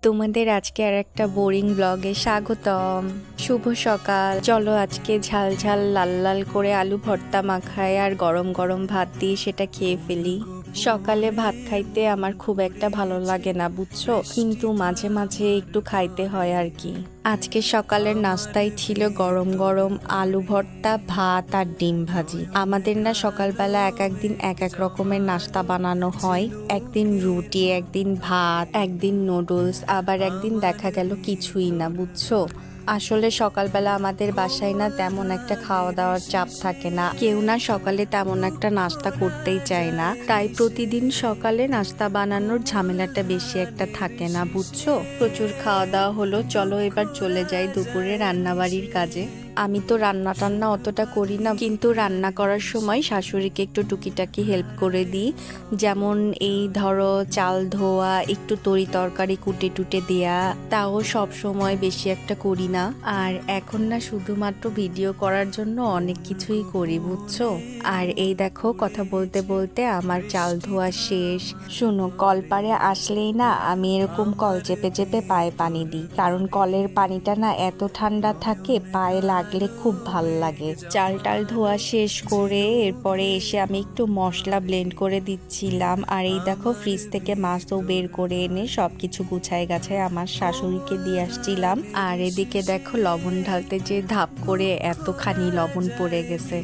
তোমাদের আজকে আর একটা বোরিং ব্লগে স্বাগতম। শুভ সকাল। চলো আজকে ঝাল ঝাল লাল লাল করে আলু ভর্তা মাখাই আর গরম গরম ভাত দিয়ে সেটা খেয়ে ফেলি। সকালে ভাত খাইতে আমার খুব একটা ভালো লাগে না বুঝছো, কিন্তু মাঝে মাঝে একটু খাইতে হয় আর কি। আজকে সকালের নাস্তায় ছিল গরম গরম আলু ভর্তা, ভাত আর ডিম ভাজি। আমাদের না সকালবেলা এক একদিন এক এক রকমের নাস্তা বানানো হয়। একদিন রুটি, একদিন ভাত, একদিন নুডলস, আবার একদিন দেখা গেল কিছুই না বুঝছো। আসলে সকালবেলা আমাদের বাসায় না তেমন একটা খাওয়া দাওয়ার চাপ থাকে না, কেউ না সকালে তেমন একটা নাস্তা করতেই চায় না, তাই প্রতিদিন সকালে নাস্তা বানানোর ঝামেলাটা বেশি একটা থাকে না বুঝছো। প্রচুর খাওয়া দাওয়া হলো, চলো এবার চলে যাই দুপুরে রান্নাবাড়ির কাজে। আমি তো রান্না টান্না অতটা করি না, কিন্তু রান্না করার সময় শাশুড়িকে একটু টুকিটাকি হেল্প করে দিই। যেমন এই ধরো চাল ধোয়া, একটু তরি তরকারি কুটে টুটে দেয়া, তাও সব সময় বেশি একটা করি না। আর এখন না শুধুমাত্র ভিডিও করার জন্য অনেক কিছুই করি বুঝছো। আর এই দেখো কথা বলতে বলতে আমার চাল ধোয়া শেষ। শুনো, কলপারে আসলেই না আমি এরকম কল চেপে চেপে পায়ে পানি দিই, কারণ কলের পানিটা না এত ঠান্ডা থাকে, পায়ে লাগলে খুব ভাল লাগে। চাল টাল ধোয়া শেষ করে এরপরে এসে আমি একটু মশলা ব্লেন্ড করে দিচ্ছিলাম। আর এই দেখো ফ্রিজ থেকে মাছও বের করে এনে সবকিছু গুছায় গাছায় আমার শাশুড়িকে দিয়ে আসছিলাম। আর এদিকে দেখো লবণ ঢালতে যে ধাপ করে এতখানি লবণ পড়ে গেছে।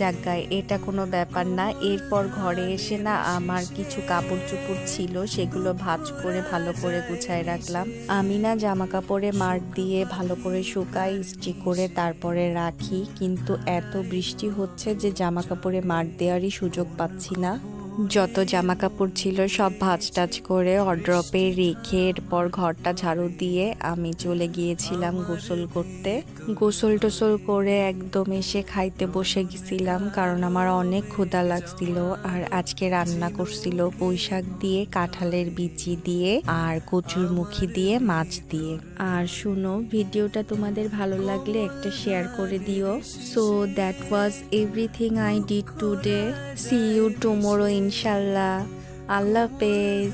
জায়গায় এটা কোনো ব্যাপার না। এরপর ঘরে এসে না আমার কিছু কাপড় চোপড় ছিল, সেগুলো ভাঁজ করে ভালো করে গুছায় রাখলাম। আমি না জামা কাপড়ে মার দিয়ে ভালো করে শুকাই, ইস্ত্রি করে তারপরে রাখি, কিন্তু এত বৃষ্টি হচ্ছে যে জামা কাপড়ে মার দেওয়ারই সুযোগ পাচ্ছি না। যত জামা কাপড় ছিল সব ভাঁজ টাজ করে ওয়ারড্রপে রেখে এরপর ঘরটা ঝাড়ু দিয়ে আমি চলে গিয়েছিলাম গোসল করতে। গোসল টোসল করে একদম এসে খাইতে বসে গেছিলাম, কারণ আমার অনেক ক্ষুধা লাগছিল। আর আজকে রান্না করছিল পুঁই শাক দিয়ে, কাঁঠালের বিচি দিয়ে আর কচুর মুখি দিয়ে, মাছ দিয়ে। আর শুনো, ভিডিওটা তোমাদের ভালো লাগলে একটা শেয়ার করে দিও। So that was everything I did today. See you tomorrow ইনশাল্লাহ। আল্লাহ হাফেজ।